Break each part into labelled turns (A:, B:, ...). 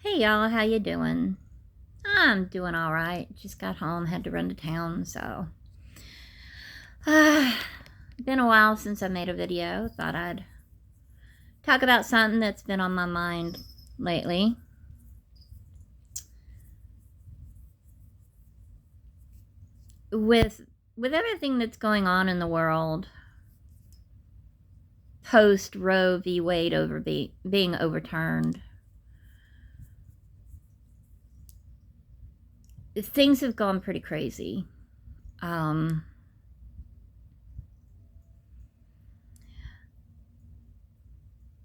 A: Hey y'all, how you doing? I'm doing all right. Just got home, had to run to town, so been a while since I made a video. Thought I'd talk about something that's been on my mind lately. With everything that's going on in the world post Roe v. Wade being overturned, things have gone pretty crazy.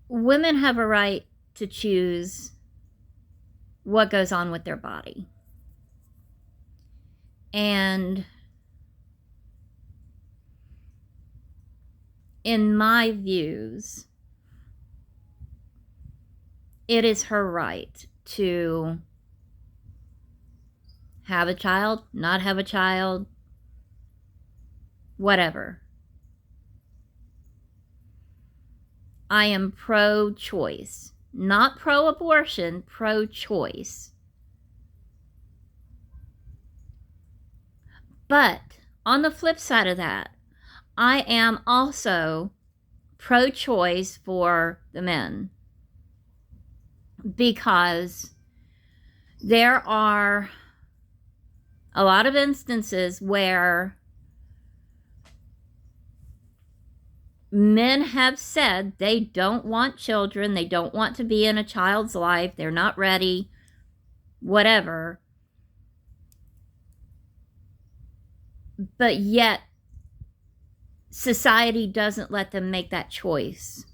A: Women have a right to choose what goes on with their body. And in my views, it is her right to have a child, not have a child, whatever. I am pro-choice, not pro-abortion, pro-choice. But on the flip side of that, I am also pro-choice for the men, because there are a lot of instances where men have said they don't want children, they don't want to be in a child's life, they're not ready, whatever. But yet, society doesn't let them make that choice.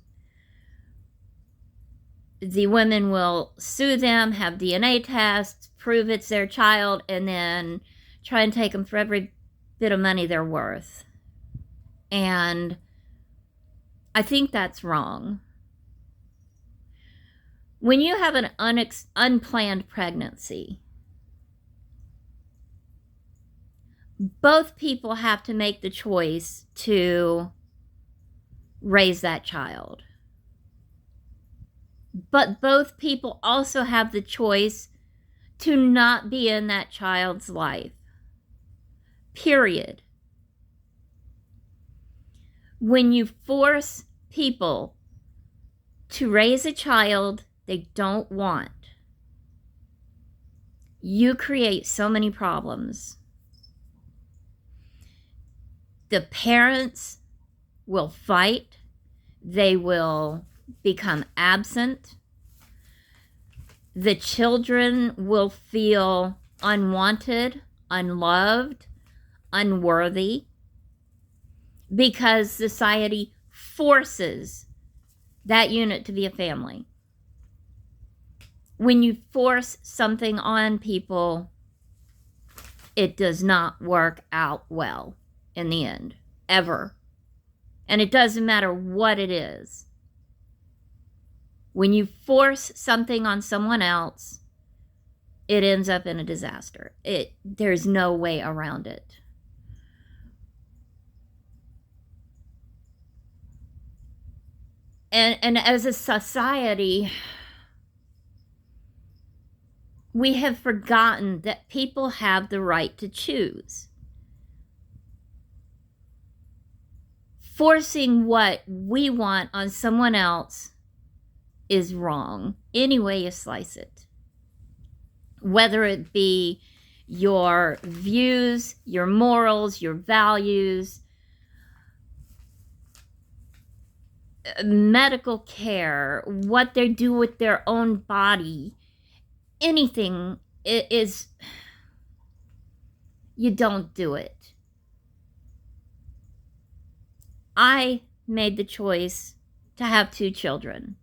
A: The women will sue them, have DNA tests, prove it's their child, and then try and take them for every bit of money they're worth. And I think that's wrong. When you have an unplanned pregnancy, both people have to make the choice to raise that child. But both people also have the choice to not be in that child's life. Period. When you force people to raise a child they don't want, you create so many problems. The parents will fight. They will become absent. The children will feel unwanted, unloved, unworthy, because society forces that unit to be a family. When you force something on people, it does not work out well in the end, ever. And it doesn't matter what it is. When you force something on someone else, it ends up in a disaster. There's no way around it. And as a society, we have forgotten that people have the right to choose. Forcing what we want on someone else is wrong, any way you slice it. Whether it be your views, your morals, your values, medical care, what they do with their own body, anything is, you don't do it. I made the choice to have 2 children,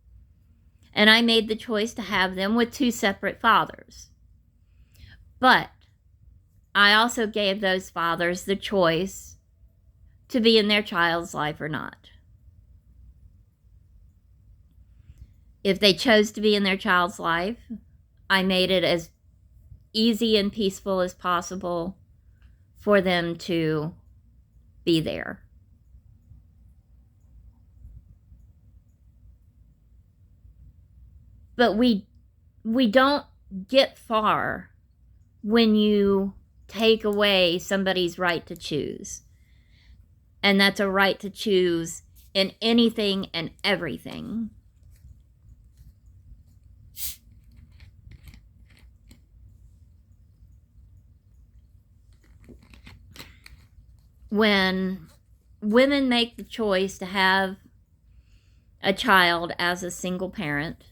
A: and I made the choice to have them with 2 separate fathers. But I also gave those fathers the choice to be in their child's life or not. If they chose to be in their child's life, I made it as easy and peaceful as possible for them to be there. But we don't get far when you take away somebody's right to choose. And that's a right to choose in anything and everything. When women make the choice to have a child as a single parent,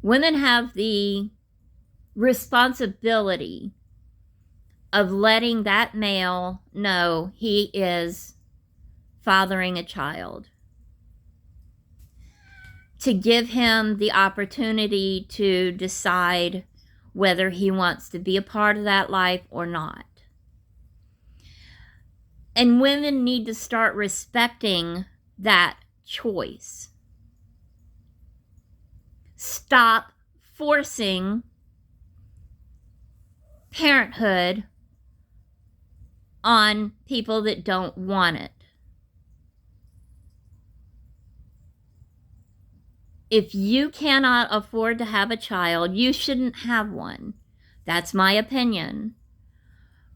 A: women have the responsibility of letting that male know he is fathering a child, to give him the opportunity to decide whether he wants to be a part of that life or not. And women need to start respecting that choice. Stop forcing parenthood on people that don't want it. If you cannot afford to have a child, you shouldn't have one. That's my opinion.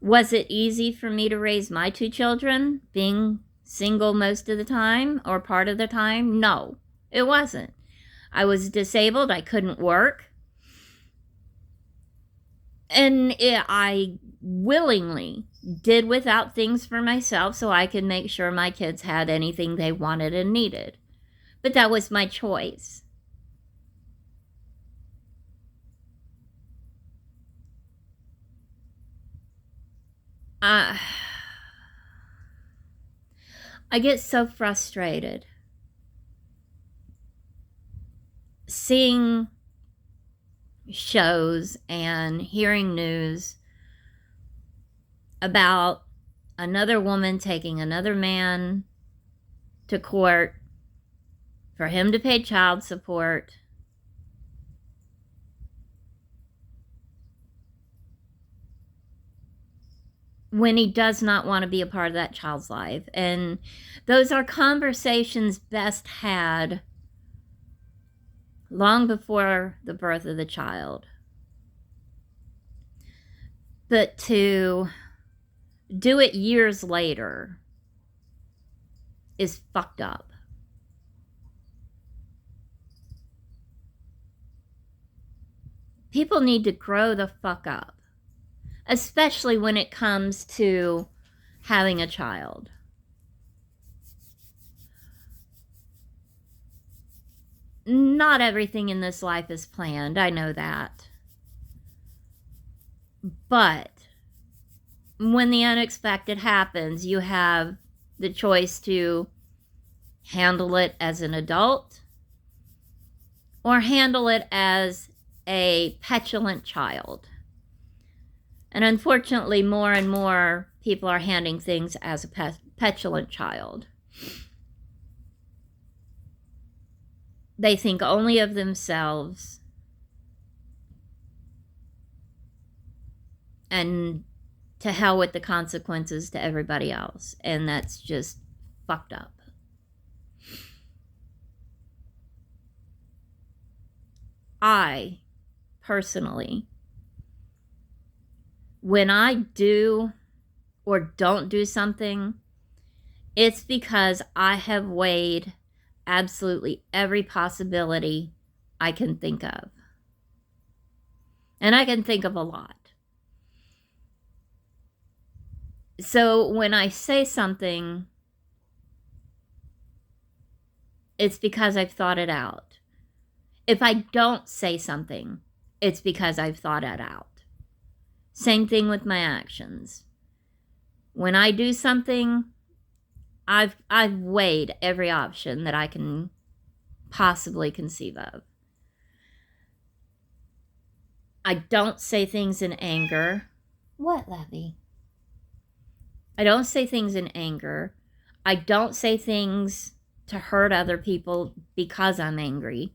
A: Was it easy for me to raise my 2 children, being single most of the time or part of the time? No, it wasn't. I was disabled. I couldn't work. And I willingly did without things for myself so I could make sure my kids had anything they wanted and needed. But that was my choice. I get so frustrated seeing shows and hearing news about another woman taking another man to court for him to pay child support. When he does not want to be a part of that child's life. And those are conversations best had long before the birth of the child. But to do it years later is fucked up. People need to grow the fuck up, especially when it comes to having a child. Not everything in this life is planned, I know that. But when the unexpected happens, you have the choice to handle it as an adult or handle it as a petulant child. And unfortunately, more and more people are handling things as a petulant child. They think only of themselves. And to hell with the consequences to everybody else. And that's just fucked up. I, personally, when I do or don't do something, it's because I have weighed absolutely every possibility I can think of. And I can think of a lot. So when I say something, it's because I've thought it out. If I don't say something, it's because I've thought it out. Same thing with my actions. When I do something, I've weighed every option that I can possibly conceive of. I don't say things in anger. What, Levy? I don't say things in anger. I don't say things to hurt other people because I'm angry.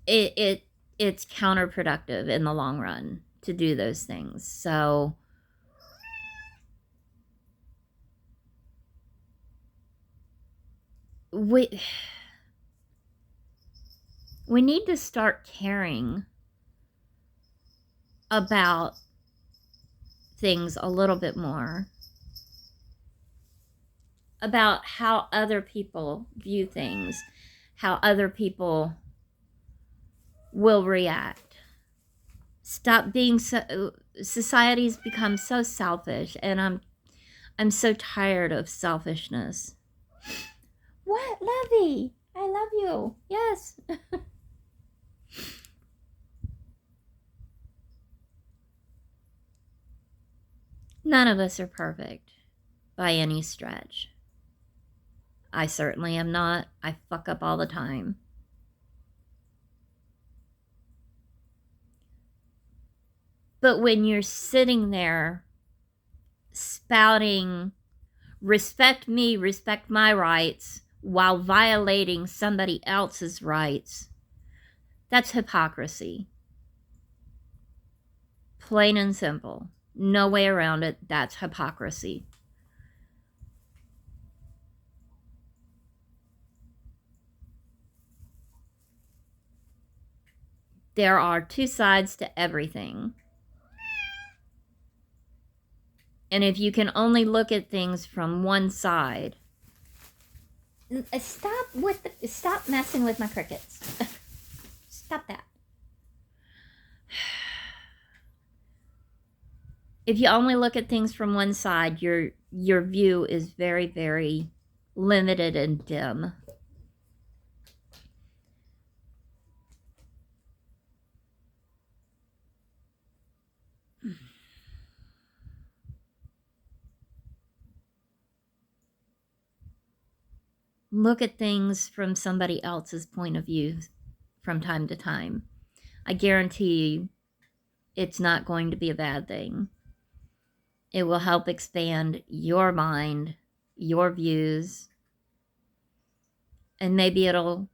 A: It's counterproductive in the long run to do those things. So we need to start caring about things a little bit more, about how other people view things, how other people will react. Stop being so, society's become so selfish, and I'm so tired of selfishness. What, Lovey? I love you. Yes. None of us are perfect by any stretch. I certainly am not. I fuck up all the time. But when you're sitting there spouting, respect me, respect my rights, while violating somebody else's rights, that's hypocrisy. Plain and simple. No way around it. That's hypocrisy. There are two sides to everything. And if you can only look at things from one side, stop messing with my crickets. Stop that. If you only look at things from one side, your view is very, very limited and dim. Look at things from somebody else's point of view from time to time. I guarantee you it's not going to be a bad thing. It will help expand your mind, your views, and maybe it'll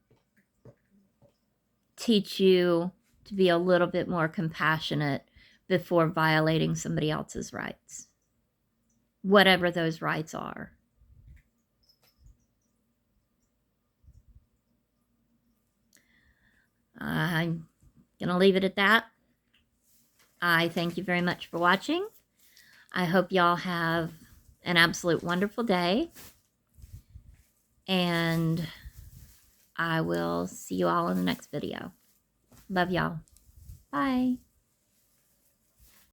A: teach you to be a little bit more compassionate before violating somebody else's rights, whatever those rights are. I'm going to leave it at that. I thank you very much for watching. I hope y'all have an absolute wonderful day. And I will see you all in the next video. Love y'all. Bye.